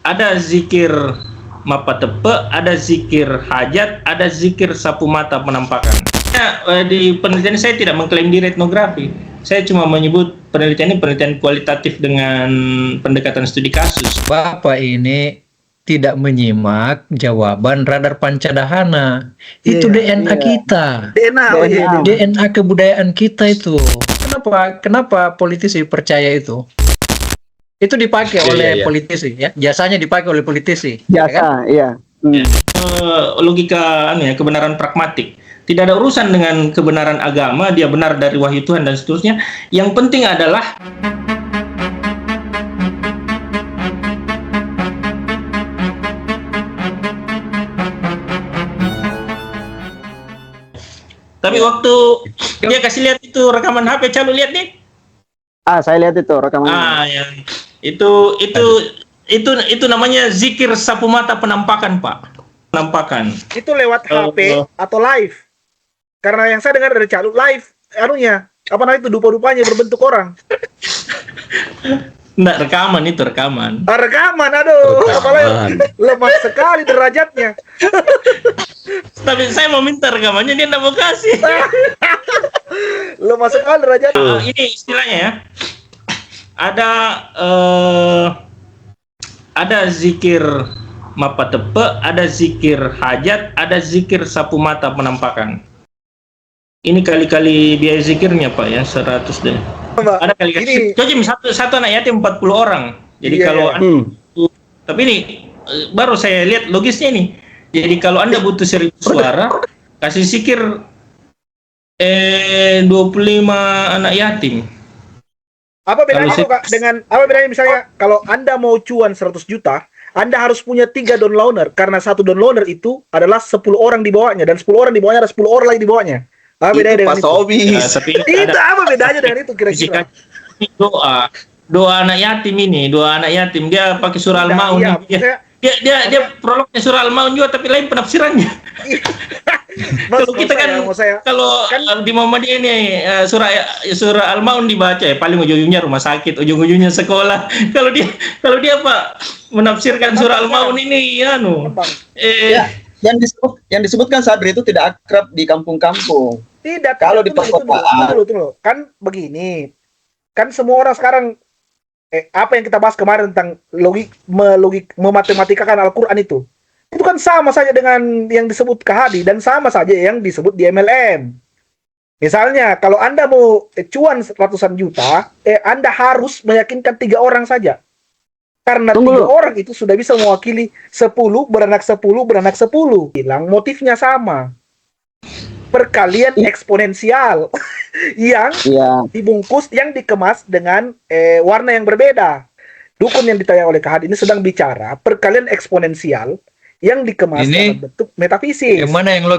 ada zikir mapa tepe, ada zikir hajat, ada zikir sapu mata penampakan. Di penelitian saya tidak mengklaim diri etnografi. Saya cuma menyebut penelitian ini penelitian kualitatif dengan pendekatan studi kasus. Bapak ini tidak menyimak jawaban Radar Pancadhana. Itu DNA kita. DNA kebudayaan kita itu. Kenapa politisi percaya itu? Itu dipakai oleh politisi ya. Jasanya dipakai oleh politisi. Jasa, iya. Logika kebenaran pragmatik. Tidak ada urusan dengan kebenaran agama, dia benar dari wahyu Tuhan dan seterusnya. Yang penting adalah tapi waktu dia kasih lihat itu rekaman HP, Calu lihat nih. Saya lihat itu rekaman. Ya. Itu namanya zikir sapu mata penampakan, Pak. Penampakan. Itu lewat HP atau live? Karena yang saya dengar dari Calu live, itu dupa-dupanya berbentuk orang. Nggak, rekaman. Rekaman, aduh. Apalagi lemah sekali derajatnya. Tapi saya mau minta rekamannya, dia nggak mau kasih. Lemah sekali derajatnya. Ini istilahnya ya. Ada zikir mapa tepe, ada zikir hajat, ada zikir sapu mata penampakan. Ini kali-kali biaya zikirnya, Pak ya, 100 deh. Ada kali-kali. Coba satu anak yatim 40 orang. Jadi tapi ini baru saya lihat logisnya ini. Jadi kalau Anda butuh 1000 suara, kasih zikir 25 anak yatim. Apa bedanya apa bedanya misalnya kalau Anda mau cuan 100 juta, Anda harus punya 3 downloader karena satu downloader itu adalah 10 orang di bawahnya dan 10 orang di bawahnya ada 10 orang lagi di bawahnya. Apa bedanya dengan itu? Itu apa bedanya dengan itu kira-kira? Doa anak yatim ini, dia pakai surah Al-Maun. Dia prolognya surah Al-Maun juga tapi lain penafsirannya. Kalau kita kalau di Muhammadiyah ini surah Al-Maun dibaca ya paling ujung-ujungnya rumah sakit, ujung-ujungnya sekolah. Kalau dia Pak menafsirkan surah Al-Maun ini yang disebutkan Sadri itu tidak akrab di kampung-kampung. Tidak. Kalau di perkotaan. Kan begini. Kan semua orang sekarang apa yang kita bahas kemarin tentang mematematikakan Al-Quran itu kan sama saja dengan yang disebut Kahadi dan sama saja yang disebut di MLM. Misalnya kalau Anda mau cuan ratusan juta, Anda harus meyakinkan 3 orang saja. Karena 3 orang itu sudah bisa mewakili 10 beranak 10 beranak 10. Bilang motifnya sama. Perkalian eksponensial yang dibungkus, yang dikemas dengan warna yang berbeda. Dukun yang ditanya oleh Kahadi ini sedang bicara perkalian eksponensial yang dikemas dalam bentuk metafisik. Yang mana yang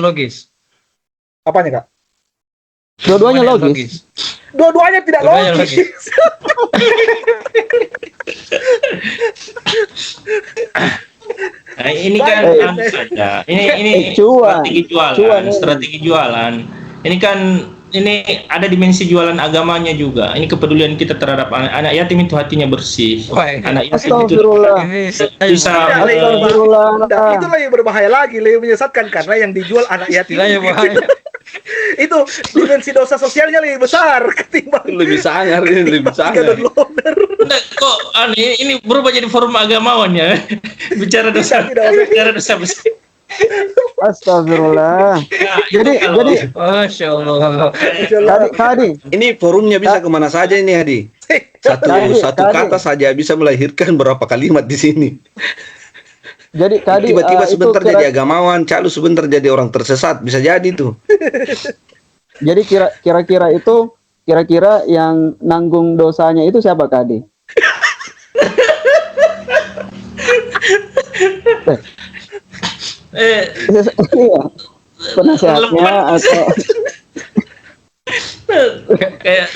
logis? Apanya, Kak? Dua-duanya logis. Dua-duanya tidak logis. Nah, ini kan saja. Ini strategi jualan. Ini ada dimensi jualan agamanya juga. Ini kepedulian kita terhadap anak yatim itu hatinya bersih. Anak yatim itu bisa itulah yang berbahaya lagi, lebih menyesatkan karena yang dijual anak yatim. Itu dimensi dosa sosialnya lebih besar ketimbang lebih sangar. Kok ini berubah jadi forum agamawan ya? Bicara dosa besar. Astagfirullah. Jadi Masya Allah. Hadi, ini forumnya bisa kemana saja ini, Hadi. Satu kata saja bisa melahirkan berapa kalimat di sini. Jadi tiba-tiba sebentar jadi agamawan, Calu sebentar jadi orang tersesat, bisa jadi tuh. Jadi kira-kira yang nanggung dosanya itu siapa, Kadi? Penasehatnya atau kayak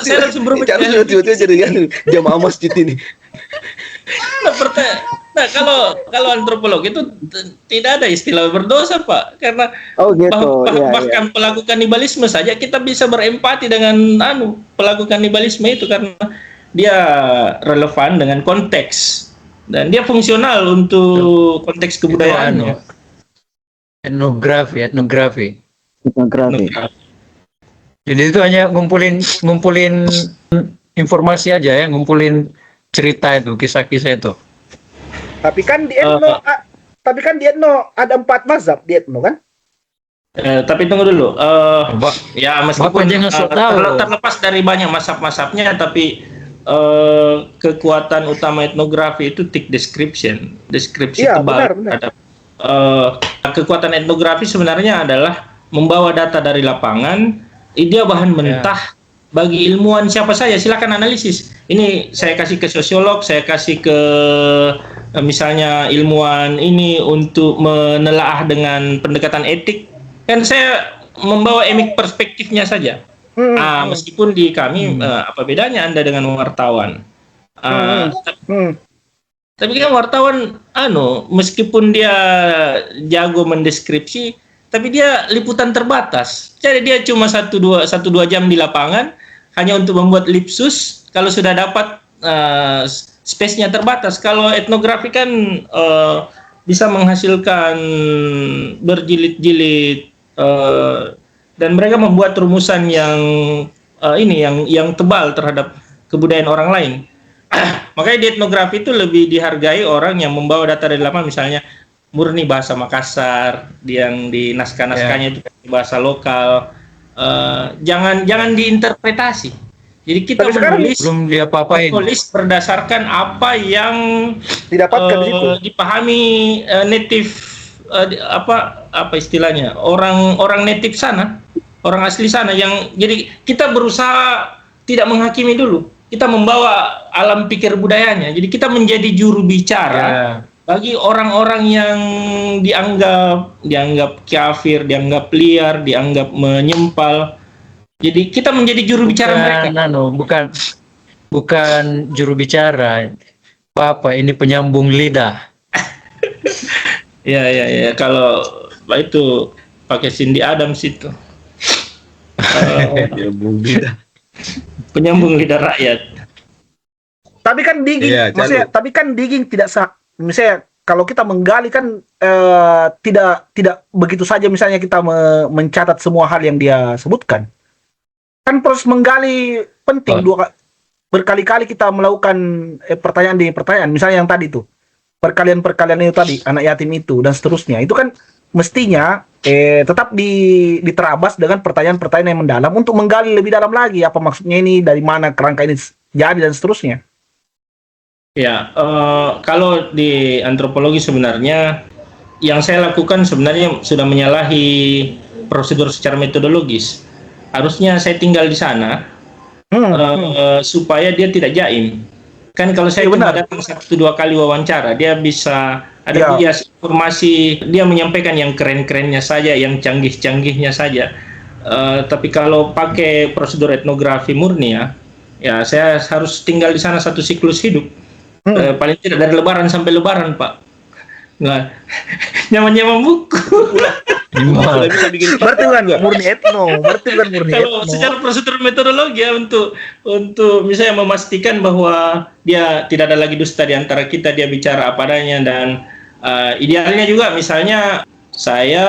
saya langsung berubah tiba-tiba jadi jamaah masjid ini. Nah, kalau antropolog itu tidak ada istilah berdosa, Pak, karena bahkan pelaku kanibalisme saja kita bisa berempati dengan pelaku kanibalisme itu karena dia relevan dengan konteks dan dia fungsional untuk konteks kebudayaannya. Etnografi. Etnografi. Jadi itu hanya ngumpulin informasi aja ya, ngumpulin cerita itu, kisah-kisah itu. Tapi kan di Etno ada 4 mazhab di Etno kan? Tapi tunggu dulu. Ya meskipun terlepas dari banyak mazhab-mazhabnya, tapi kekuatan utama etnografi itu thick description, deskripsi tebal. Benar. Kekuatan etnografi sebenarnya adalah membawa data dari lapangan, dia bahan mentah bagi ilmuwan siapa saja, silakan analisis. Ini saya kasih ke sosiolog, saya kasih ke misalnya ilmuwan ini untuk menelaah dengan pendekatan etik. Kan saya membawa perspektifnya saja. Meskipun di kami apa bedanya Anda dengan wartawan? Tapi kan wartawan meskipun dia jago mendeskripsi, tapi dia liputan terbatas. Jadi dia cuma 1-2 jam di lapangan hanya untuk membuat lipsus. Kalau sudah dapat space-nya terbatas. Kalau etnografi kan bisa menghasilkan berjilid-jilid dan mereka membuat rumusan yang tebal terhadap kebudayaan orang lain. Makanya di etnografi itu lebih dihargai orang yang membawa data dari lapangan, misalnya murni bahasa Makassar, yang di naskah-naskahnya itu bahasa lokal. Jangan diinterpretasi. Jadi kita menulis berdasarkan apa yang didapatkan dipahami native apa istilahnya, orang native sana, orang asli sana, yang jadi kita berusaha tidak menghakimi dulu. Kita membawa alam pikir budayanya. Jadi kita menjadi juru bicara bagi orang-orang yang dianggap kafir, dianggap liar, dianggap menyempal. Jadi kita menjadi juru bicara mereka. Bukan juru bicara. Apa ini penyambung lidah? Ya. Kalau itu pakai Cindy Adams itu. Penyambung lidah rakyat. Tapi kan digging, digging tidak sah. Misalnya kalau kita menggali kan tidak begitu saja. Misalnya kita mencatat semua hal yang dia sebutkan. Kan proses menggali penting. Berkali-kali kita melakukan pertanyaan demi pertanyaan. Misalnya yang tadi tuh perkalian itu tadi, anak yatim itu dan seterusnya. Itu kan mestinya tetap diterabas dengan pertanyaan-pertanyaan yang mendalam untuk menggali lebih dalam lagi apa maksudnya ini, dari mana kerangka ini jadi dan seterusnya. Ya, kalau di antropologi sebenarnya yang saya lakukan sebenarnya sudah menyalahi prosedur secara metodologis. Harusnya saya tinggal di sana supaya dia tidak jaim. Kan kalau saya cuma datang 1-2 kali wawancara, dia bisa ada bias informasi, dia menyampaikan yang keren-kerennya saja, yang canggih-canggihnya saja. Tapi kalau pakai prosedur etnografi murni ya saya harus tinggal di sana 1 siklus hidup. Paling tidak dari lebaran sampai lebaran, Pak. Nggak, nyaman-nyaman buku. Berarti kan murni etno. Kalau secara prosedur metodologi ya, untuk misalnya memastikan bahwa dia tidak ada lagi dusta di antara kita, dia bicara apa adanya, dan idealnya juga misalnya saya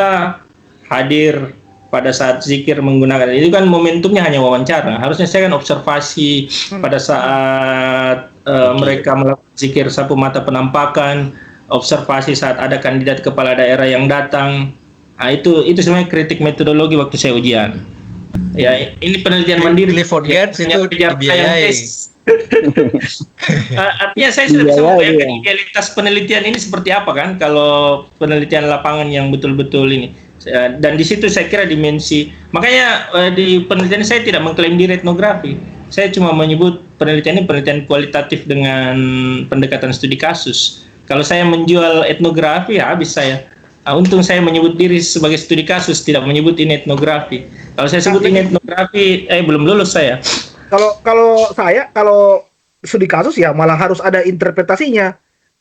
hadir pada saat zikir menggunakan, itu kan momentumnya hanya wawancara. Harusnya saya kan observasi pada saat mereka melakukan zikir sapu mata penampakan, observasi saat ada kandidat kepala daerah yang datang. Nah, itu sebenarnya kritik metodologi waktu saya ujian. Ya, ini penelitian mandiri. Clifford Geertz itu dibiayai. Artinya saya sudah bisa membayangkan idealitas penelitian ini seperti apa kan, kalau penelitian lapangan yang betul-betul ini. Dan di situ saya kira dimensi. Makanya di penelitian saya tidak mengklaim diri etnografi. Saya cuma menyebut penelitian ini penelitian kualitatif dengan pendekatan studi kasus. Kalau saya menjual etnografi, ya habis saya. Untung saya menyebut diri sebagai studi kasus, tidak menyebut ini etnografi. Kalau saya sebut ini etnografi, belum lulus saya. Kalau studi kasus ya malah harus ada interpretasinya.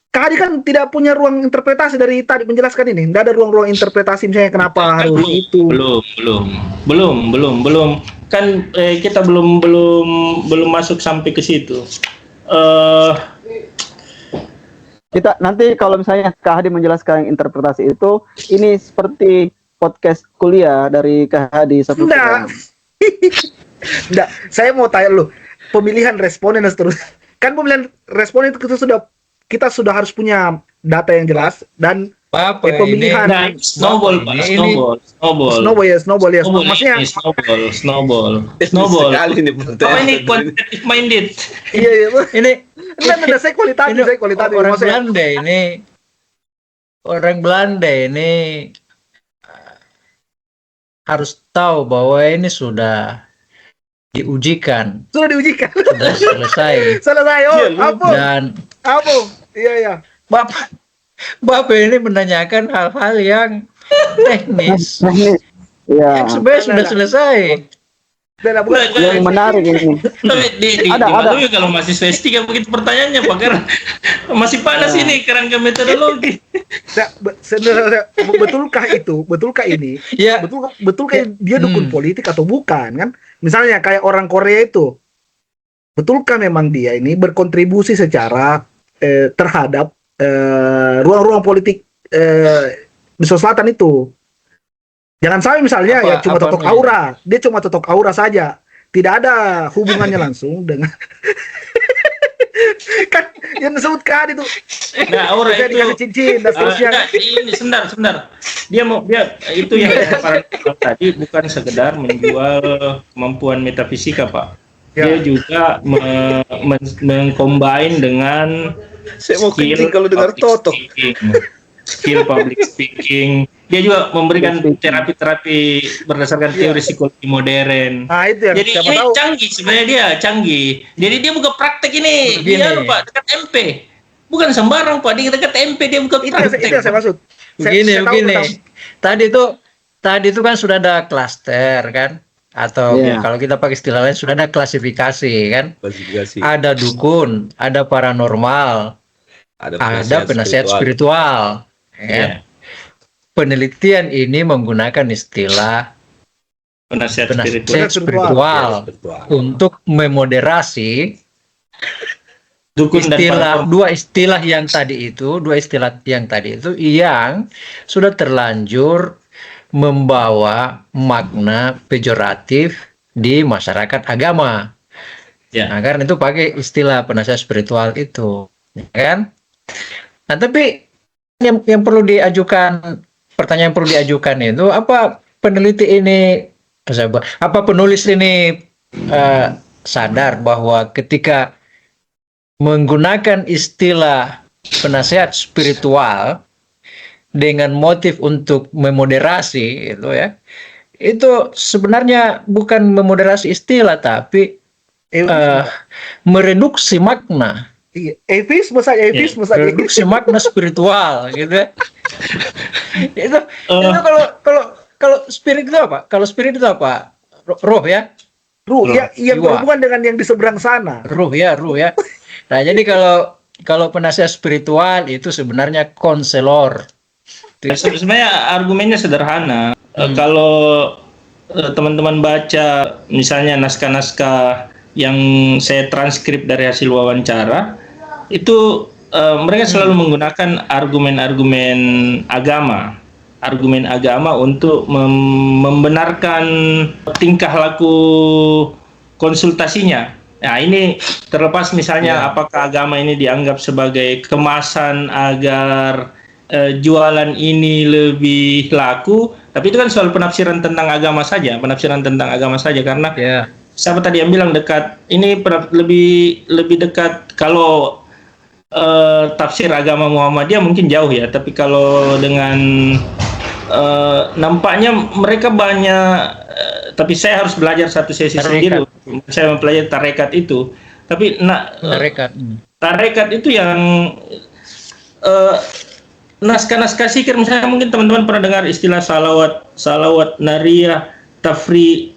Kadi kan tidak punya ruang interpretasi dari tadi menjelaskan ini. Tidak ada ruang-ruang interpretasi misalnya kenapa harus itu. Belum. Kan kita belum masuk sampai ke situ. Kita nanti kalau misalnya Kak Hadi menjelaskan interpretasi itu, ini seperti podcast kuliah dari Kak Hadi satu Enggak. Enggak, saya mau tanya lu, pemilihan responden dan seterusnya. Kan pemilihan responden itu kita sudah harus punya data yang jelas dan pemilihan Nah, snowball, Pak. Snowball ya. Maksudnya snowball. Sekali nih Apa ini quantitative minded? iya. Ini Enggak, saya kualitatif. orang Maksudnya, Belanda ini harus tahu bahwa ini sudah diujikan, sudah diujikan. sudah selesai. Selesai. Apa? Dan Iya. Bapak ini menanyakan hal-hal yang teknis Ya. yang sebenarnya sudah selesai. Yang menarik ini. Tapi Ada. juga kalau mahasiswa S3 begitu pertanyaannya, Pak, karena masih panas ini kerangka metodologi. Nah, sebenarnya betulkah ini? Ya. Betulkah dia dukun politik atau bukan kan? Misalnya kayak orang Korea itu, betulkah memang dia ini berkontribusi secara terhadap ruang-ruang politik di Sulawesi Selatan itu? Jangan sampai misalnya cuma totok aura, dia cuma totok aura saja, tidak ada hubungannya langsung dengan kan yang disebut kan itu. Nah, aura itu dikasih cincin dan seterusnya. Ini sebentar. Dia itu yang saya sarankan tadi bukan sekedar menjual kemampuan metafisika, Pak. Dia juga mengcombine dengan Saya mau kencing kalau dengar totok. Skill public speaking. Dia juga memberikan terapi-terapi berdasarkan teori psikologi modern. Nah, itu yang jadi siapa ini tahu. canggih. Jadi dia buka praktek ini. Dia Pak dekat MP. Bukan sembarang, Pak. Di dekat MP dia buka praktek. Itu yang saya maksud. Begini. Tadi itu kan sudah ada klaster kan? Atau kalau kita pakai istilah lain sudah ada klasifikasi kan? Klasifikasi. Ada dukun, ada paranormal, ada penasihat spiritual. Ya. Penelitian ini menggunakan istilah penasihat spiritual untuk memoderasi dukun dua istilah yang tadi itu yang sudah terlanjur membawa makna pejoratif di masyarakat agama. Ya. Nah, karena itu pakai istilah penasihat spiritual itu, kan? Nah, tapi yang perlu diajukan, pertanyaan yang perlu diajukan itu apa penulis ini sadar bahwa ketika menggunakan istilah penasihat spiritual dengan motif untuk memoderasi itu mereduksi bukan memoderasi istilah tapi mereduksi makna. Evisme saja. Reduksi makna spiritual gitu. itu kalau spirit itu apa? Kalau spirit itu apa? Roh ya? Ruh ya, yang berhubungan dengan yang di seberang sana. Ruh ya. Nah, jadi kalau penasihat spiritual itu sebenarnya konselor. Sebenarnya argumennya sederhana. Kalau teman-teman baca misalnya naskah-naskah yang saya transkrip dari hasil wawancara, itu mereka selalu menggunakan argumen-argumen agama untuk membenarkan tingkah laku konsultasinya. Nah, ini terlepas misalnya apakah agama ini dianggap sebagai kemasan agar jualan ini lebih laku, tapi itu kan soal penafsiran tentang agama saja karena siapa tadi yang bilang dekat ini lebih dekat. Kalau tafsir agama Muhammadiyah mungkin jauh ya, tapi kalau dengan nampaknya mereka banyak, tapi saya harus belajar satu sesi sendiri. Saya mempelajari tarekat itu, tapi tarekat itu yang naskah-naskah zikir, misalnya mungkin teman-teman pernah dengar istilah salawat nariyah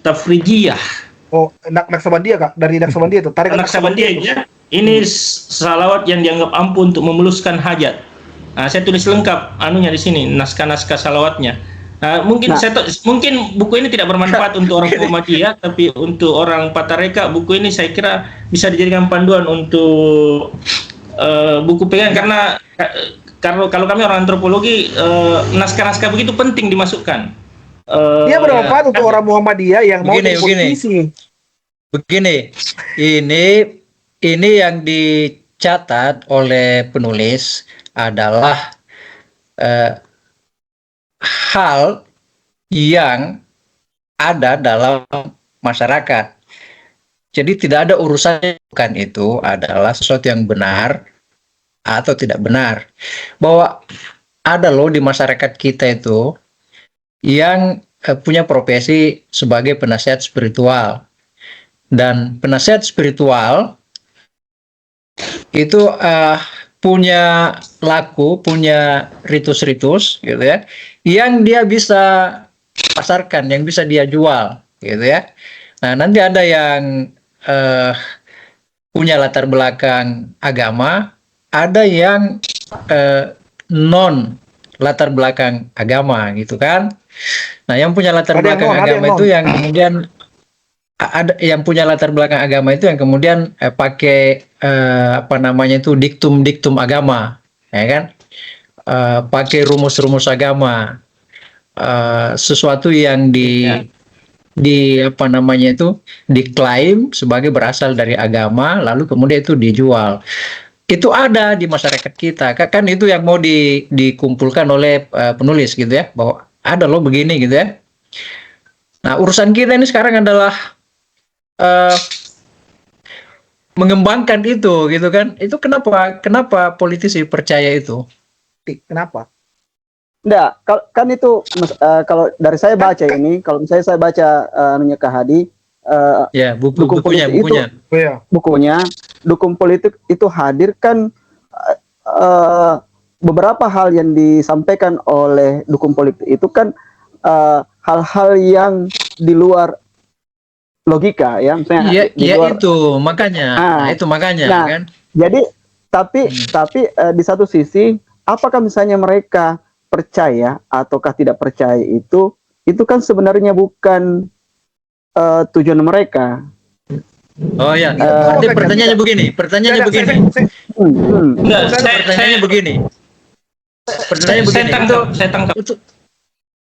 tafrijiyah. Oh, Naksabandia Kak, dari Naksabandia itu. Tarekat Naksabandia ya. Ini salawat yang dianggap ampuh untuk memuluskan hajat. Nah, saya tulis lengkap anunya di sini, naskah-naskah salawatnya. Mungkin mungkin buku ini tidak bermanfaat untuk orang Muhammadiyah, tapi untuk orang Patareka buku ini saya kira bisa dijadikan panduan untuk buku pegangan, karena kalau kami orang antropologi, naskah-naskah begitu penting dimasukkan. Dia bermanfaat untuk orang Muhammadiyah yang mau jadi politisi. Begini, ini yang dicatat oleh penulis adalah hal yang ada dalam masyarakat. Jadi tidak ada urusannya, bukan itu adalah sesuatu yang benar atau tidak benar. Bahwa ada loh di masyarakat kita itu yang punya profesi sebagai penasihat spiritual. Dan penasihat spiritual itu punya ritus-ritus gitu ya, yang dia bisa pasarkan, yang bisa dia jual gitu ya. Nah, nanti ada yang punya latar belakang agama, ada yang non latar belakang agama gitu kan. Nah, yang punya latar belakang agama itu yang kemudian ada yang punya latar belakang agama itu yang kemudian pakai diktum-diktum agama, ya kan? Pakai rumus-rumus agama, sesuatu yang diklaim sebagai berasal dari agama, lalu kemudian itu dijual. Itu ada di masyarakat kita, kan itu yang mau dikumpulkan oleh penulis gitu ya, bahwa ada loh begini gitu ya. Nah, urusan kita ini sekarang adalah mengembangkan itu gitu kan. Itu kenapa politisi percaya itu? Kenapa? Enggak, kan itu kalau dari saya baca ini, kalau misalnya saya baca Kak Hadi, ya bukunya dukun politik itu hadir kan, beberapa hal yang disampaikan oleh dukun politik itu kan hal-hal yang di luar logika ya, misalnya itu makanya kan. Jadi tapi di satu sisi, apakah misalnya mereka percaya ataukah tidak percaya itu kan sebenarnya bukan tujuan mereka. Oh ya, pertanyaannya begini.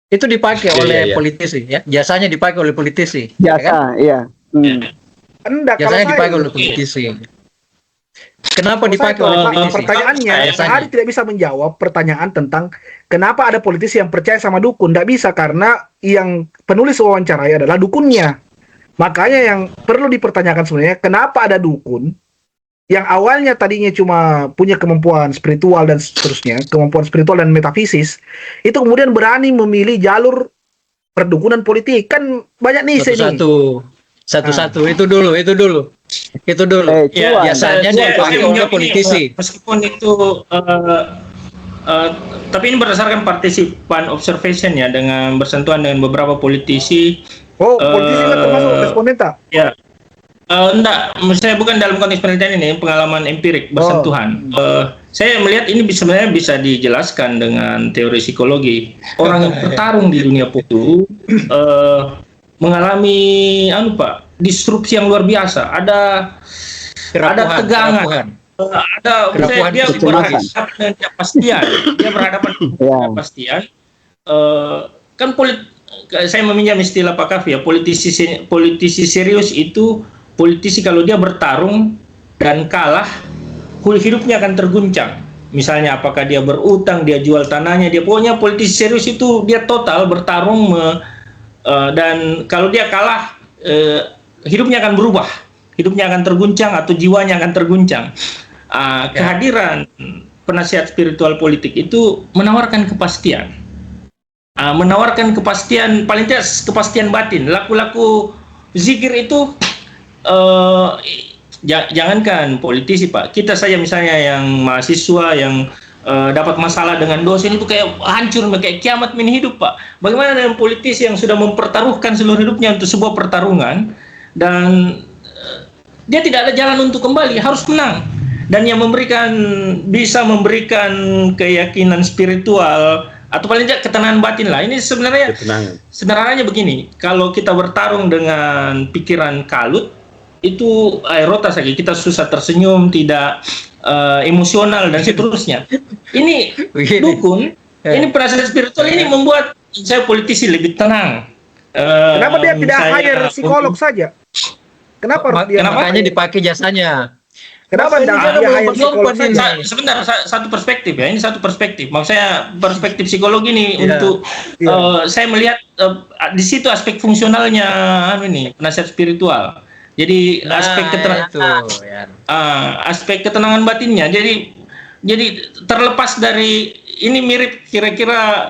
Itu dipakai oleh politisi ya. Jasanya dipakai oleh politisi. Jasa, iya. Jasanya dipakai oleh politisi. Kenapa dipakai oleh politisi? Pertanyaannya, Hari tidak bisa menjawab pertanyaan tentang kenapa ada politisi yang percaya sama dukun. Tidak bisa, karena yang penulis wawancarai adalah dukunnya. Makanya yang perlu dipertanyakan sebenarnya, kenapa ada dukun yang awalnya tadinya cuma punya kemampuan spiritual dan seterusnya, kemampuan spiritual dan metafisis, itu kemudian berani memilih jalur perdukunan politik. Kan banyak nih satu-satu. Itu dulu. Biasanya dipakai oleh politisi. Meskipun itu tapi ini berdasarkan partisipan observation ya, dengan bersentuhan dengan beberapa politisi. Politisi nggak termasuk responden tak? Ya. Enggak, saya bukan dalam konteks penelitian ini, pengalaman empirik bersentuhan. Saya melihat ini sebenarnya bisa dijelaskan dengan teori psikologi. Orang yang bertarung di dunia itu mengalami disrupsi yang luar biasa. Ada tegangan, dia berhadapan dengan kepastian. Dia berhadapan dengan kepastian. Kan saya meminjam istilah Pak Kavi ya, politisi serius itu politisi kalau dia bertarung dan kalah, hidupnya akan terguncang. Misalnya apakah dia berutang, dia jual tanahnya, pokoknya politisi serius itu dia total bertarung dan kalau dia kalah, hidupnya akan berubah, hidupnya akan terguncang atau jiwanya akan terguncang. Kehadiran penasihat spiritual politik itu menawarkan kepastian. Menawarkan kepastian, paling tidak kepastian batin. Laku-laku zikir itu jangankan politisi Pak, kita saja misalnya yang mahasiswa yang dapat masalah dengan dosen itu kayak hancur, kayak kiamat hidup Pak. Bagaimana dengan politisi yang sudah mempertaruhkan seluruh hidupnya untuk sebuah pertarungan dan dia tidak ada jalan untuk kembali, harus menang. Dan yang bisa memberikan keyakinan spiritual atau paling tidak ketenangan batin lah. Ini sebenarnya sederhananya begini, kalau kita bertarung dengan pikiran kalut, itu air rota saja, kita susah tersenyum, tidak emosional dan seterusnya. Ini dukun, ini penasihat spiritual ini membuat saya politisi lebih tenang. Kenapa dia tidak hire psikolog saja? Kenapa makanya dipakai jasanya? Kenapa dia hire psikolog saja? Sebentar, satu perspektif ya. Ini satu perspektif. Maksud saya perspektif psikologi ini untuk saya melihat di situ aspek fungsionalnya ini penasihat spiritual. Jadi aspek ketenangan batinnya. Jadi terlepas dari ini mirip kira-kira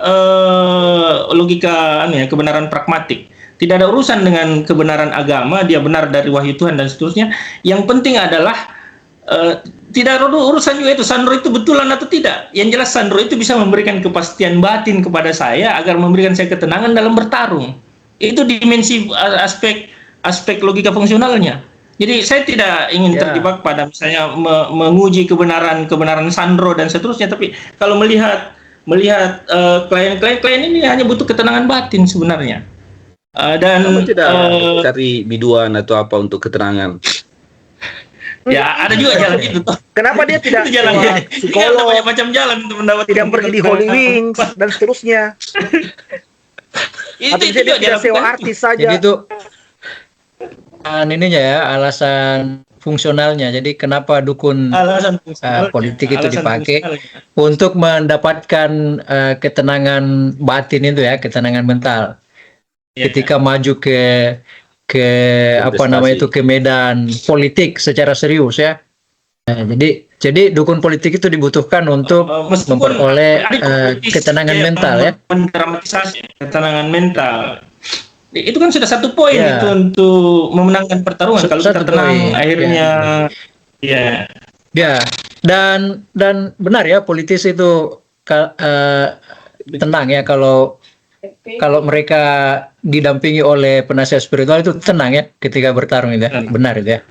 logika kebenaran pragmatik. Tidak ada urusan dengan kebenaran agama, dia benar dari wahyu Tuhan dan seterusnya. Yang penting adalah tidak ada urusan juga itu Sandro itu betulan atau tidak. Yang jelas Sandro itu bisa memberikan kepastian batin kepada saya agar memberikan saya ketenangan dalam bertarung. Itu dimensi aspek logika fungsionalnya. Jadi saya tidak ingin terjebak pada misalnya menguji kebenaran Sandro dan seterusnya, tapi kalau melihat klien ini hanya butuh ketenangan batin sebenarnya. Dan tidak cari biduan atau apa untuk keterangan. Ya ada juga jalan itu toh. Kenapa dia tidak jalan psikolog, banyak macam jalan untuk mendapat, tidak pergi di Holy Wings dan seterusnya. Atau dia tidak sewa artis saja. Jadi itu ininya ya, alasan fungsionalnya. Jadi kenapa dukun politik itu dipakai untuk mendapatkan ketenangan batin itu ya, ketenangan mental. Ketika maju ke medan politik secara serius ya. Nah, jadi dukun politik itu dibutuhkan untuk memperoleh ketenangan mental ya. Mendramatisasi ketenangan mental. Itu kan sudah satu poin itu untuk memenangkan pertarungan. Kalau kita tenang akhirnya dan benar ya, politisi itu tenang ya kalau mereka didampingi oleh penasihat spiritual itu tenang ya ketika bertarung itu ya. Benar itu ya.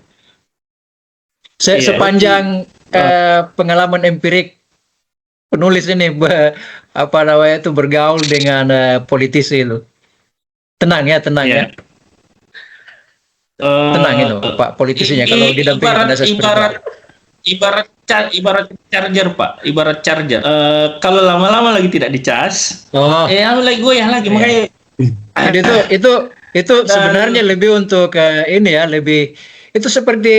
Sepanjang pengalaman empirik penulis ini itu bergaul dengan politisi itu. Tenang ya. Tenang itu Pak politisinya kalau didampingi penasihat spiritual. Ibarat charger Pak, ibarat charger. Kalau lama-lama lagi tidak dicas, lagi goyah lagi makanya. Jadi itu sebenarnya lebih untuk lebih itu seperti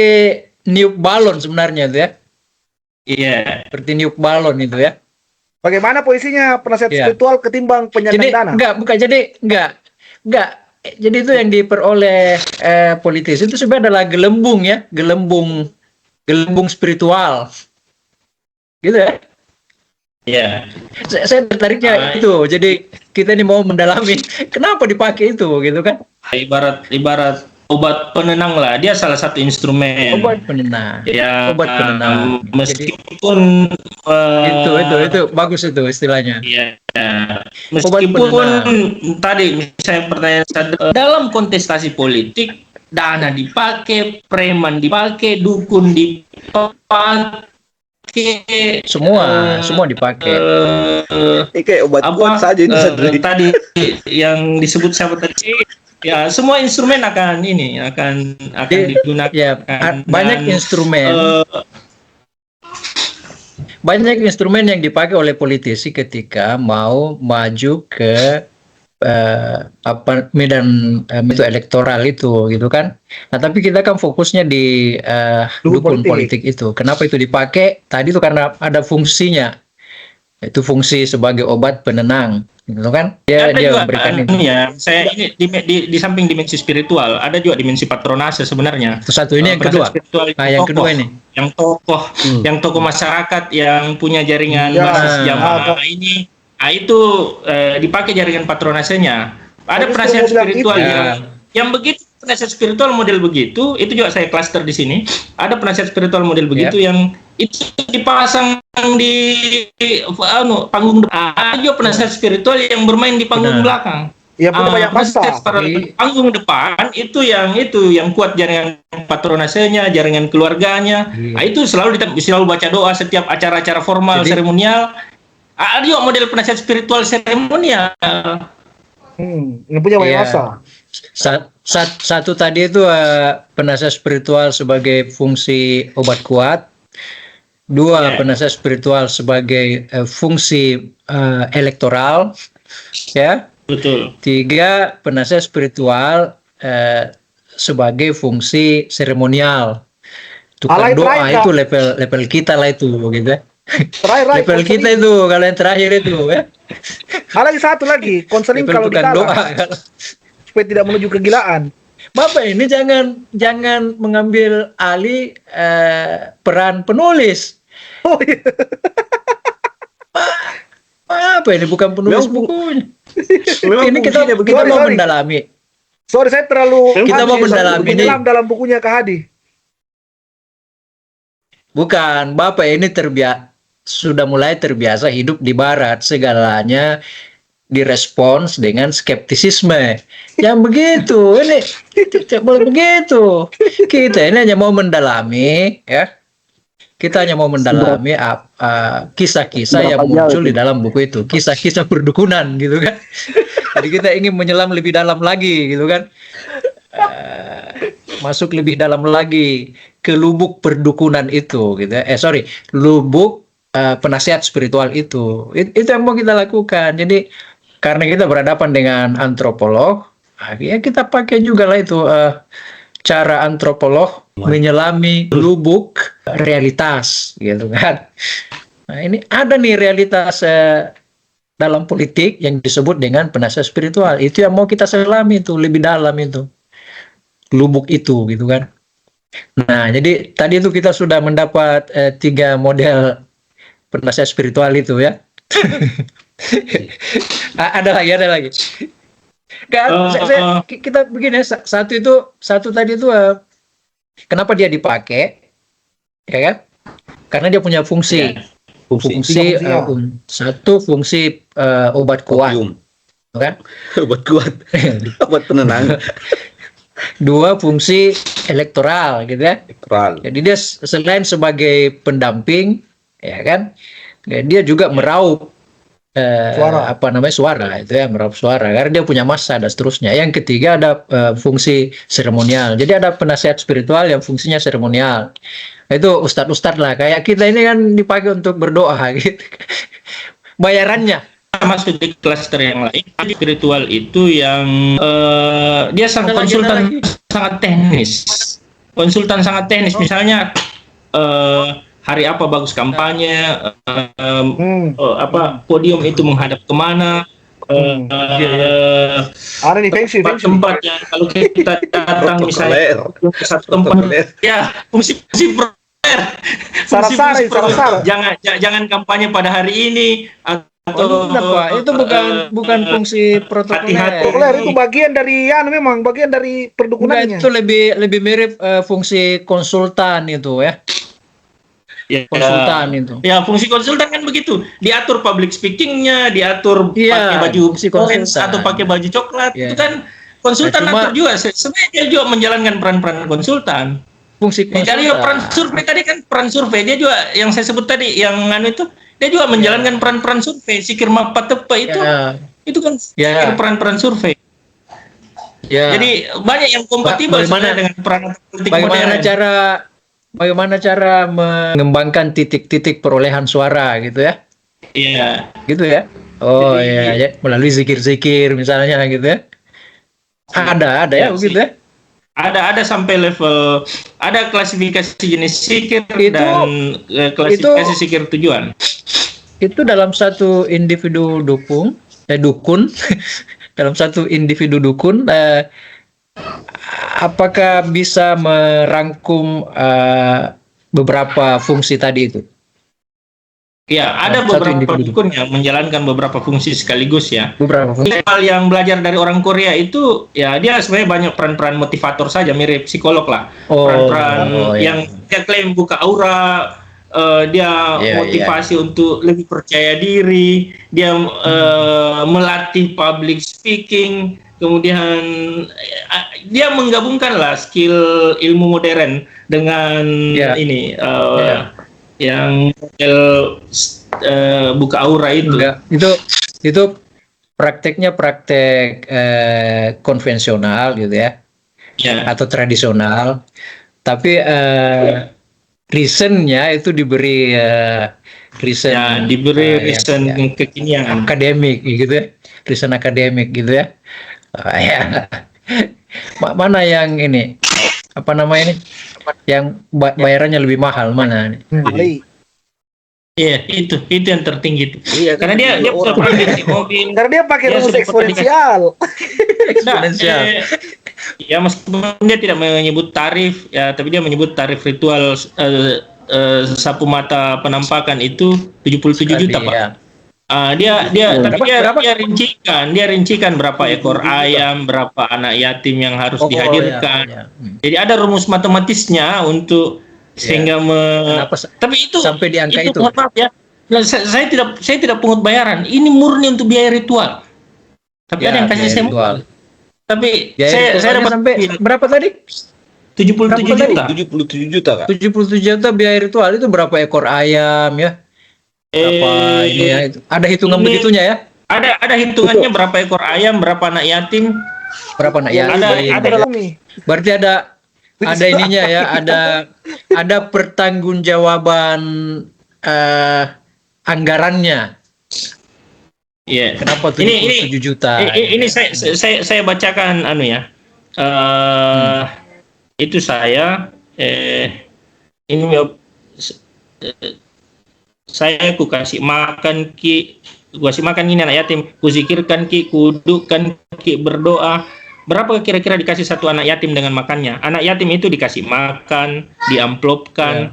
niup balon sebenarnya itu ya. Iya. Seperti niup balon itu ya. Bagaimana posisinya penasihat spiritual ketimbang penyandang dana? Enggak. Jadi itu yang diperoleh politisi itu sebenarnya adalah gelembung ya, gelembung spiritual. Gitu ya. Iya. Saya tertariknya itu. Jadi kita ini mau mendalami kenapa dipakai itu gitu kan. Ibarat obat penenang lah. Dia salah satu instrumen. Obat penenang. Ya, obat penenang. Meskipun itu bagus itu istilahnya. Iya. Meskipun tadi misalnya pertanyaan dalam kontestasi politik, dana dipakai, preman dipakai, dukun dipakai, semua dipakai. Kayak obat kuat saja ini tadi yang disebut siapa tadi? Ya, semua instrumen akan digunakan. Ya, banyak instrumen yang dipakai oleh politisi ketika mau maju ke medan itu elektoral itu gitu kan. Nah, tapi kita kan fokusnya di dukun politik itu. Kenapa itu dipakai? Tadi itu karena ada fungsinya. Itu fungsi sebagai obat penenang, gitu kan? Dia memberikan itu. Ya, saya ini di samping dimensi spiritual, ada juga dimensi patronase sebenarnya. Itu satu ini yang kedua. Yang kedua ini. Yang tokoh masyarakat yang punya jaringan basis jamaah ini. Nah, itu dipakai jaringan patronasenya. Ada penasihat spiritual yang begitu, penasihat spiritual model begitu, itu juga saya klaster di sini. Ada penasihat spiritual model begitu yang itu dipasang di panggung depan. Ada juga penasihat spiritual yang bermain di panggung belakang. Ya, punya banyak masa. Panggung depan itu yang kuat jaringan patronasenya, jaringan keluarganya. Nah, itu selalu baca doa setiap acara-acara formal seremonial. Ada juga model penasihat spiritual seremonial. Yang punya banyak masa. Satu tadi itu penasihat spiritual sebagai fungsi obat kuat. Dua, penasihat spiritual sebagai fungsi elektoral, ya. Betul. Tiga, penasihat spiritual sebagai fungsi seremonial. Tukang doa itu level kita lah itu, gitu. Level kita itu kalau yang terakhir itu, ya. Lagi satu lagi, konseling kalau dikalah supaya tidak menuju kegilaan. Bapak ini jangan mengambil alih peran penulis. Oh iya. Apa ini bukan penulis bukunya? Ini kita mau mendalami. Sorry, saya terlalu kita mau mendalami ini dalam bukunya Kak Hadi. Bukan, Bapak ini sudah mulai terbiasa hidup di barat, segalanya direspons dengan skeptisisme. Yang begitu, ini tidak boleh begitu. Kita ini hanya mau mendalami, ya. Kita hanya mau mendalami kisah-kisah yang muncul di dalam buku itu, kisah-kisah perdukunan, gitu kan. Jadi kita ingin menyelam lebih dalam lagi, gitu kan. Masuk lebih dalam lagi ke lubuk perdukunan itu, gitu. Lubuk penasihat spiritual itu. Itu yang mau kita lakukan. Jadi karena kita berhadapan dengan antropolog, ya kita pakai juga lah itu cara antropolog menyelami lubuk realitas, gitu kan. Nah, ini ada nih realitas dalam politik yang disebut dengan penasihat spiritual. Itu yang mau kita selami itu lebih dalam itu. Lubuk itu, gitu kan. Nah, jadi tadi itu kita sudah mendapat 3 model penasihat spiritual itu, ya. Ada lagi. Kita begini, satu tadi itu kenapa dia dipakai, ya kan? Karena dia punya fungsi. Satu fungsi obat kuat, kan? Obat kuat, obat penenang. 2 fungsi elektoral, gitu ya. Jadi dia selain sebagai pendamping, ya kan? Dia juga meraup suara itu ya, meraup suara karena dia punya massa dan seterusnya. Yang ketiga ada fungsi seremonial. Jadi ada penasihat spiritual yang fungsinya seremonial. Itu ustadz lah, kayak kita ini kan dipakai untuk berdoa gitu. Bayarannya masuk di klaster yang lain. Spiritual itu yang dia konsultan sangat teknis. Konsultan sangat teknis, misalnya hari apa bagus kampanye, podium itu menghadap kemana, ada di tempat yang kalau kita datang misalnya ke satu tempat, ya fungsi jangan kampanye pada hari ini atau itu bukan fungsi protokoler. Itu bagian dari memang bagian dari perdukunannya. Itu lebih mirip fungsi konsultan itu, ya. Konsultan itu. Ya, fungsi konsultan kan begitu. Diatur public speakingnya, diatur pakai baju orange atau pakai baju coklat. Itu kan konsultan atur juga. Sebenarnya dia juga menjalankan peran-peran konsultan. Fungsi konsultan. Dari peran survei tadi kan, peran survei dia juga yang saya sebut tadi, yang itu dia juga menjalankan peran-peran survei. Sikir Mapa Tepe itu kan peran-peran survei. Jadi banyak yang kompatibel dengan peran politik modern. Bagaimana cara mengembangkan titik-titik perolehan suara, gitu ya? Iya. Gitu ya? Oh iya, melalui zikir-zikir misalnya, gitu ya? Ada ya, begitu ya? Ada sampai level, ada klasifikasi jenis zikir dan klasifikasi zikir tujuan. Itu dalam satu individu dukun, dalam satu individu dukun, apakah bisa merangkum beberapa fungsi tadi itu? Ya, ada beberapa dukun yang menjalankan beberapa fungsi sekaligus, ya. Beberapa fungsi. Hal yang belajar dari orang Korea itu, ya dia sebenarnya banyak peran-peran motivator saja, mirip psikolog lah. Peran-peran yang dia klaim buka aura, dia motivasi untuk lebih percaya diri, dia melatih public speaking, kemudian dia menggabungkan lah skill ilmu modern dengan yang model buka aura itu. Enggak, itu prakteknya praktek konvensional gitu ya, atau tradisional. Tapi reasonnya itu diberi reason, diberi reason kekinian, akademik gitu ya, reason akademik gitu ya. Mana yang ini, apa namanya ini, yang bayarannya lebih mahal mana? Iya, itu yang tertinggi itu. Iya, karena dia bisa pakai mobil. Karena dia pakai rumus eksponensial. Ya, meskipun dia tidak menyebut tarif, ya, tapi dia menyebut tarif ritual sapu mata penampakan itu 77 juta, Pak. Tapi dia rincikan berapa ekor ayam, berapa anak yatim yang harus dihadirkan. Jadi ada rumus matematisnya untuk sehingga tapi itu sampai di angka itu. Maaf ya. Saya tidak pungut bayaran. Ini murni untuk biaya ritual. Tapi ada yang kasih saya ritual. Tapi saya dapat sampai berapa tadi? 77 juta. 77 juta, Kak. 77 juta biaya ritual itu berapa ekor ayam ya? Berapa ini ya? Ada hitungan begitunya ya? Ada hitungannya berapa ekor ayam, berapa anak yatim. Berapa anak yatim? Ada berarti ada ininya ya, ada pertanggungjawaban anggarannya. Iya. Kenapa 77 juta? Ini saya bacakan itu saya saya ku kasih makan ini anak yatim, ku zikirkan ki, ku dudukkan ki, berdoa. Berapa kira-kira dikasih satu anak yatim dengan makannya? Anak yatim itu dikasih makan, diamplopkan.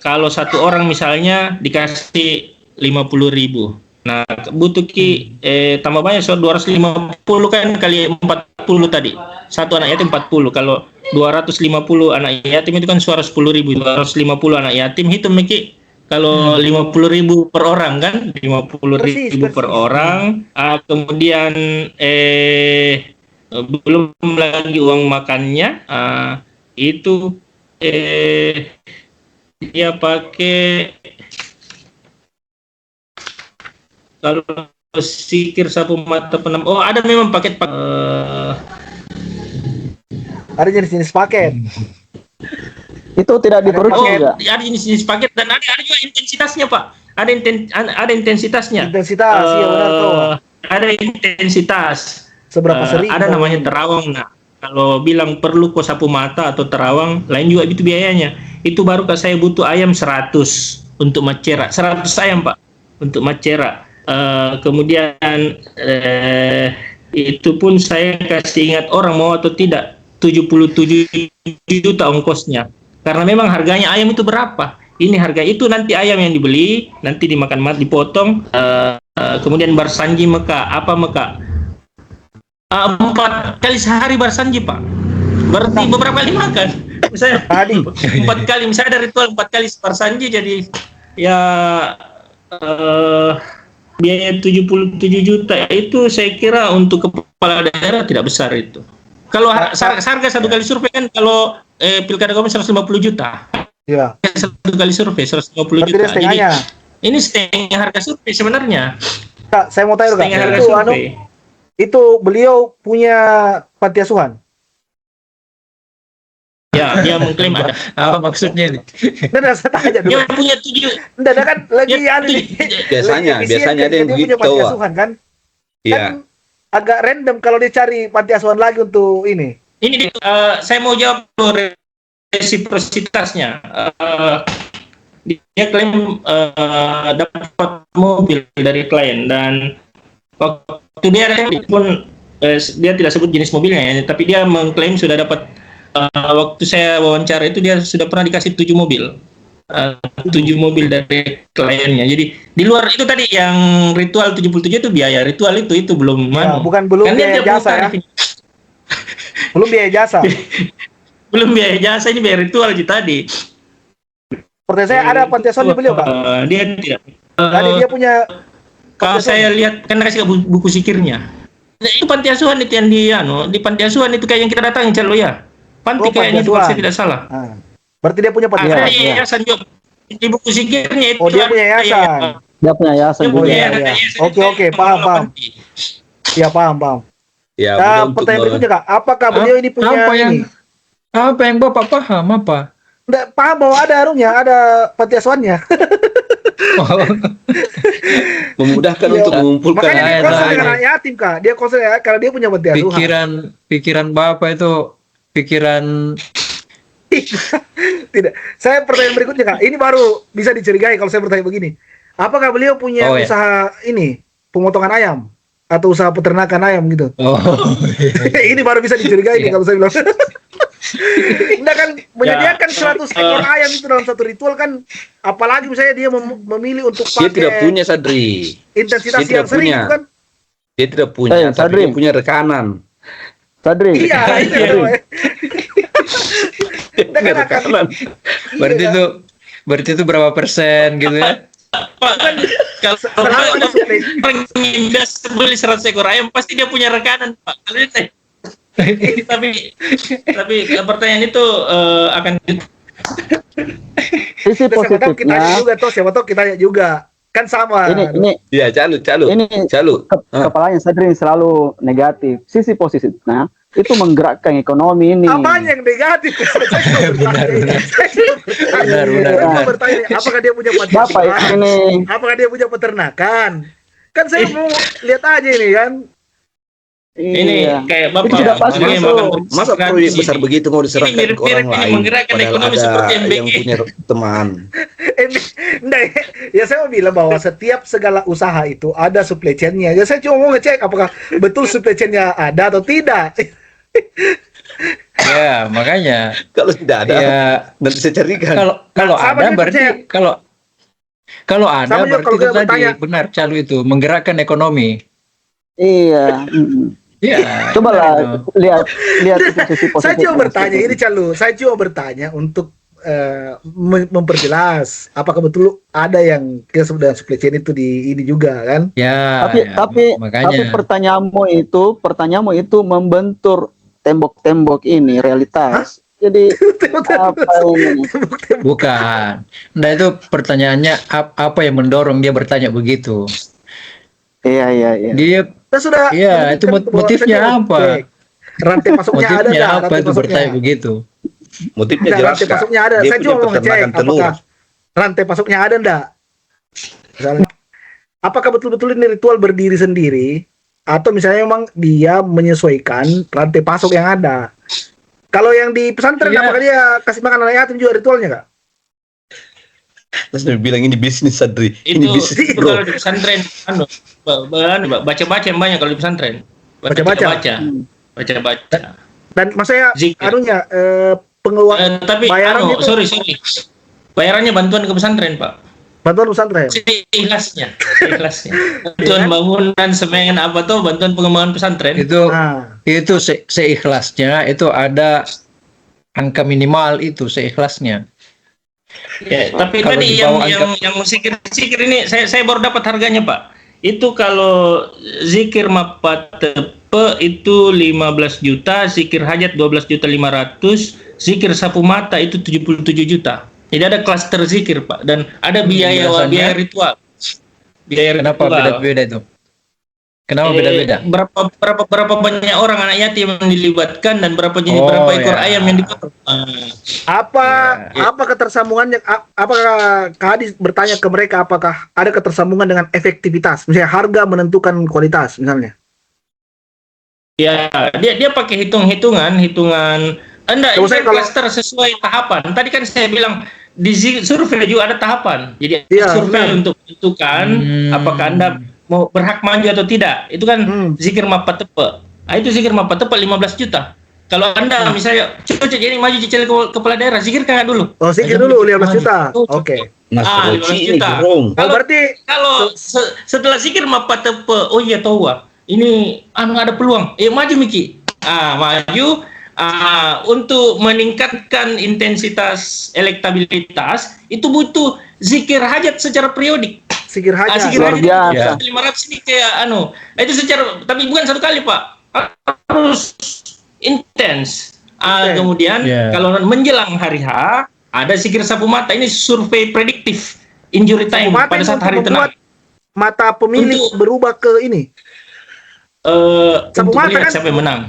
Kalau satu orang misalnya dikasih 50.000. Nah, butuh ki tambah banyak, 250 kan kali 40 tadi. Satu anak yatim 40. Kalau 250 anak yatim itu kan suara 10.000. 250 anak yatim, hitung ki. Kalau 50.000 per orang kan, 50.000 per orang. Kemudian belum lagi uang makannya, itu dia pakai, kalau sikir sapu mata ada memang paket ada jenis-jenis paket. Itu tidak diperlukan juga. Ada jenis paket dan ada juga intensitasnya, Pak. Ada intensitasnya. Intensitas, iya benar tuh. Ada intensitas. Seberapa sering? Ada namanya terawang. Nah, kalau bilang perlu kok sapu mata atau terawang, lain juga itu biayanya. Itu baru saya butuh ayam 100 untuk macera. 100 ayam, Pak, untuk macera. Kemudian itu pun saya kasih ingat orang mau atau tidak, 77 juta ongkosnya. Karena memang harganya ayam itu berapa? Ini harga itu nanti ayam yang dibeli, nanti dimakan dipotong, kemudian barsanji Mekah. Apa Mekah? 4 kali sehari barsanji, Pak. Berarti beberapa kali makan. Misalnya 4 kali, misalnya ada ritual 4 kali barsanji, jadi ya biaya 77 juta itu saya kira untuk kepala daerah tidak besar itu. Kalau harga satu kali survei kan, kalau pilkada Kabupaten 150 juta. Iya. Satu kali survei 150 juta. Jadi ini setengah harga survei sebenarnya. Kak, saya mau tanya setengah harga survei. Itu beliau punya panti asuhan? Ya, dia mengklaim ada. Apa maksudnya ini? Nah, saya tanya dulu. Dia punya 7. Enggak, kan lagi biasanya ada yang begitu, panti asuhan kan? Iya. Kan agak random kalau dia cari panti asuhan lagi untuk ini. Ini saya mau jawab resiprositasnya. Dia klaim dapat mobil dari klien, dan waktu dia pun dia tidak sebut jenis mobilnya ya, tapi dia mengklaim sudah dapat. Waktu saya wawancara itu dia sudah pernah dikasih 7 mobil. 7 mobil dari kliennya. Jadi di luar itu tadi yang ritual 77 itu biaya ritual itu belum ya, belum kan biaya jasa ya. Belum biaya jasa. Belum biaya jasa, ini biaya ritual aja tadi. Pertanyaan saya, ada panti asuhan beliau, Pak? Dia tidak. Tadi dia punya. Kalau saya lihat kan kasih buku sikirnya. Nah, itu panti asuhan itu yang di panti asuhan itu kayak yang kita datang Calo ya. Panti kayaknya itu, saya tidak salah. Berarti dia punya panti asuhan. Ada yayasan juga di buku sikirnya itu. Oh, dia punya yayasan. Dia punya yayasan. Dia punya iya. yayasan. Oke, paham. Ya paham. Ya, Nah, untuk pertanyaan berikutnya Kak, apakah beliau ini punya Apa yang Bapak paham apa? Nggak paham bahwa ada ada panti asuhannya. memudahkan Iya. untuk mengumpulkan Makanya dia konsul dengan ada. anak yatim Kak. Dia konsul ya karena dia punya panti asuhan. Pikiran Bapak itu pikiran Tidak. Saya pertanyaan berikutnya Kak. Ini baru bisa dicurigai kalau saya bertanya begini. Apakah beliau punya Oh, ya. usaha ini pemotongan ayam atau usaha peternakan ayam gitu? Ini baru bisa dicurigai nih Iya. kalau saya bilang. Enggak kan menyediakan 100 ekor ayam itu dalam satu ritual kan, apalagi misalnya dia memilih untuk dia pakai tidak punya Sadri. intensitas Dia yang tidak sering punya. itu kan. Dia tidak punya, tapi Sadri. dia punya rekanan. Sadri. Iya, itu Sadri. Dia kan akan berarti itu berapa persen gitu ya? Pak, kalau selalu ada supply. orang yang biasa beli 100 ekor ayam pasti dia punya rekanan Pak. tapi pertanyaan itu akan Sisi Terus siapa tahu kita positifnya, tanya juga, siapa tahu kita tanya juga. Kan sama. ini Iya, Calu. ini kepalanya Sadri selalu negatif. Sisi positifnya itu menggerakkan ekonomi ini. Apanya yang negatif? Benar. Saya Benar. bertanya, apakah dia punya panti Bapak asuhan? ini Apakah dia punya peternakan? Kan saya mau lihat aja ini kan. ini iya. kayak Bapak Itu sudah pasti bagaimana masuk. makan Masa gratis proyek ini. besar begitu mau diserahkan mirip-mirip ke orang ini lain, menggerakkan padahal ekonomi ada seperti MBG. yang punya teman. Enggak, ya saya mau bilang bahwa setiap segala usaha itu ada supply chain-nya. Ya saya cuma mau ngecek apakah betul supply chain-nya ada atau tidak. Ya, makanya Kalau tidak ada, ya nanti saya carikan. kalau Sama ada juga berarti saya. kalau ada Sama juga berarti kalau itu kita tadi bertanya. benar Calu itu menggerakkan ekonomi. Iya. Ya. Coba lah benar lihat itu sisi positif. Saya cuma bertanya ini Calu, saya cuma bertanya untuk memperjelas apakah betul ada yang kita sebut dengan supply chain itu di ini juga kan? Ya, Tapi makanya pertanyaanmu itu membentur tembok-tembok ini realitas. Jadi apa ini? bukan. Nah itu pertanyaannya apa yang mendorong dia bertanya begitu? Iya. Dia Kita sudah Iya, itu menyebutkan bahwa motifnya saya apa? cek. Rantai pasoknya ada motifnya nggak? apa Rantai itu pasoknya. bertanya begitu? Motifnya Nggak, jelas rantai Kak. pasoknya ada. Dia Saya punya cuma mau ngecek peternakan telur. apakah rantai pasoknya ada enggak? Misalnya, apakah betul-betul ini ritual berdiri sendiri atau misalnya memang dia menyesuaikan rantai pasok yang ada? Kalau yang di pesantren Iya. apakah dia kasih makan anak yatim juga ritualnya Kak? Terus dia bilang ini bisnis Sadri. Ini Itu bisnis kalau bro. di pesantren baca-baca yang banyak kalau di pesantren. Baca-baca. Baca-baca. Dan maksudnya Zikir. anunya pengeluaran Tapi bayarannya itu sorry. Bayarannya bantuan ke pesantren, Pak. bantuan pesantren. Ikhlasnya. Bantuan bangunan, semen apa tuh, bantuan pengembangan pesantren. Itu seikhlasnya itu ada angka minimal itu seikhlasnya. Ya, tapi Kalau tadi di yang bawah yang zikir ini saya baru dapat harganya, Pak. Itu kalau zikir mapatepe itu 15 juta, zikir hajat 12.500.000, zikir sapu mata itu 77 juta. Jadi ada klaster zikir, Pak, dan ada biaya ritual. Biaya Kenapa ritual. beda-beda itu? Kenapa beda-beda? Berapa banyak orang anak yatim yang dilibatkan dan berapa ekor ayam yang dipotong. Apa ketersambungannya? Apakah Kak Hadi bertanya ke mereka apakah ada ketersambungan dengan efektivitas? Misalnya harga menentukan kualitas misalnya. Ya, dia pakai hitungan. Enggak, Coba ini saya kalau- klaster sesuai tahapan. Tadi kan saya bilang di survei juga ada tahapan. Jadi Iya, survei benar. untuk menentukan apakah Anda mau berhak maju atau tidak. Itu kan zikir mapatepe. Itu zikir mapatepe 15 juta. Kalau Anda misalnya cocok ini maju cicil kepala daerah, zikirkan dulu. Oh, zikir dulu 15 juta. Oke. Nah, 15 ini juta. bro. Kalau setelah zikir mapatepe, oh iya tawa. Ini ada peluang. Maju Miki. Maju. Untuk meningkatkan intensitas elektabilitas itu butuh zikir hajat secara periodik. Zikir hajat. Zikir luar biasa. 500 ini kayak itu secara, tapi bukan satu kali Pak, harus intens. Kemudian kalau menjelang hari H ada zikir sapu mata, ini survei prediktif injury time pada saat hari tenang. mata pemilih berubah ke ini. Untuk mata melihat kan? siapa yang menang.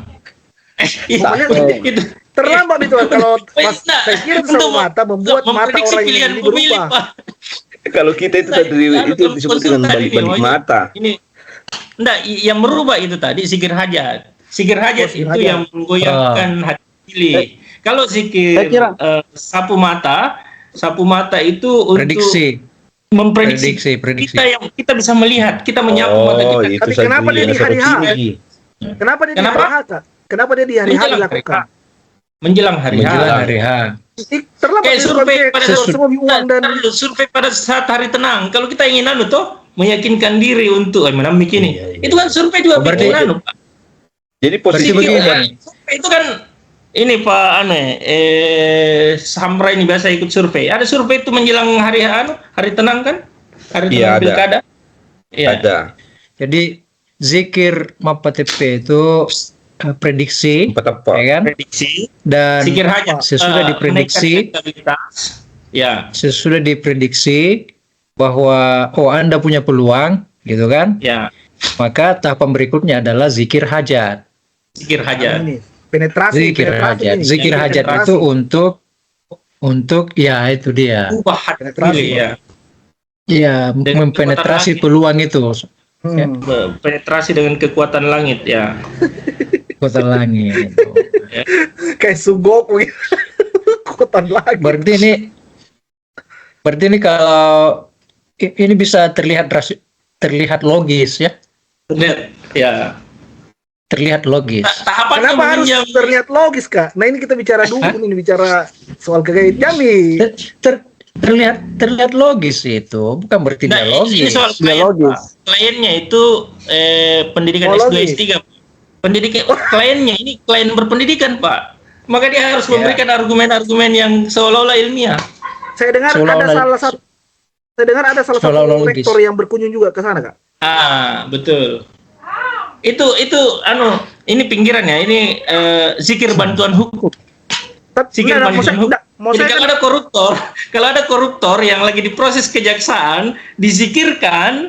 Itu terlambat itu kalau pas saya kira sapu mata membuat mata orang ini berubah. Pak. Kalau kita itu tadi itu disebut dengan balik mata. Ini enggak, yang merubah itu tadi zikir hajat. Zikir hajat itu yang menggoyangkan hati pilih. Kalau zikir sapu mata itu untuk memprediksi kita bisa melihat, kita menyapu mata kita. Tapi kenapa dia di hari H? Kenapa dia di hari H? Kenapa dia di hari H dilakukan? Menjelang hari H. Terlambat survei pada saat hari tenang. Kalau kita ingin meyakinkan diri untuk menang begini. Itu kan survei juga bikin Pak. Jadi posisi begini. Itu kan ini Pak Samra ini biasa ikut survei. Ada survei itu menjelang hari tenang kan? Hari tenang pilkada. Iya. Ada. Jadi zikir MAPATP itu prediksi, ya kan? Prediksi dan zikir hajat sesudah diprediksi, sesudah diprediksi bahwa Anda punya peluang, gitu kan? Ya. Maka tahapan berikutnya adalah zikir hajat. Zikir hajat. Penetrasi. Zikir hajat itu untuk ya itu dia. Ya, mempenetrasi peluang itu. Penetrasi dengan kekuatan langit ya. Kekuatan langit. Kayak sugok kekuatan langit. Berarti ini kalau ini bisa terlihat logis ya. Terlihat logis. Kenapa harus terlihat logis, Kak? Nah, ini kita bicara dulu, ini bicara soal kegayaan nih. Terlihat logis itu, bukan berarti tidak logis. Ini soal kliennya itu pendidikan S2 S3. Pendidikan kliennya ini klien berpendidikan, Pak. Maka dia harus memberikan argumen-argumen yang seolah-olah ilmiah. Saya dengar ada salah satu rektor yang berkunjung juga ke sana, Kak. Betul. Itu ini pinggirannya, ini zikir bantuan hukum. Zikir bantuan hukum. Jadi kalau ada koruptor yang lagi diproses kejaksaan, dizikirkan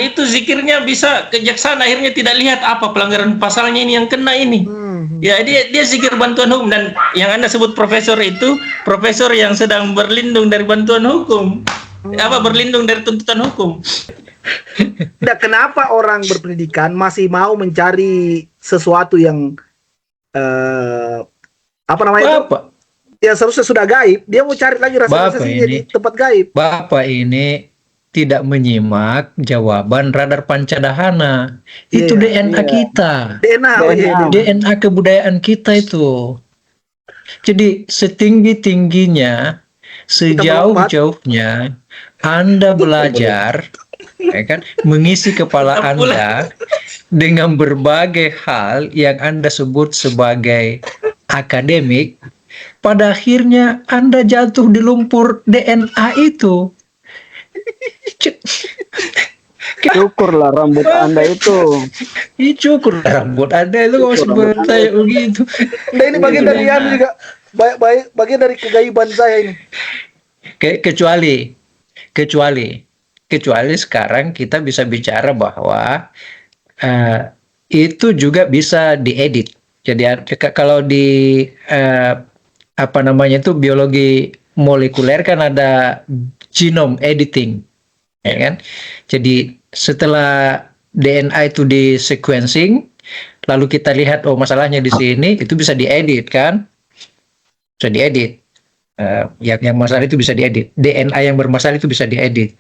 itu zikirnya bisa kejaksaan akhirnya tidak lihat apa pelanggaran pasalnya ini yang kena ini. Ya dia zikir bantuan hukum, dan yang Anda sebut profesor itu profesor yang sedang berlindung dari bantuan hukum. Berlindung dari tuntutan hukum. Nah, kenapa orang berpendidikan masih mau mencari sesuatu yang yang seharusnya sudah gaib, dia mau cari lagi rasa-rasanya di tempat gaib. Bapak ini tidak menyimak jawaban radar pancadhana. Itu DNA kita. DNA kebudayaan kita itu. Jadi setinggi-tingginya, sejauh-jauhnya Anda belajar, ya kan, mengisi kepala Anda dengan berbagai hal yang Anda sebut sebagai akademik. Pada akhirnya Anda jatuh di lumpur DNA itu. Cukurlah rambut Anda itu. Cukurlah rambut Anda itu, kalau sebut saya begitu. Nah, ini bagian dari juga, bagian dari kegaiban saya ini. Kecuali sekarang kita bisa bicara bahwa itu juga bisa diedit. Jadi kalau di itu biologi molekuler kan ada genome editing, ya kan? Jadi setelah DNA itu di sequencing, lalu kita lihat masalahnya di sini, itu bisa diedit kan? Bisa diedit. Yang masalah itu bisa diedit. DNA yang bermasalah itu bisa diedit.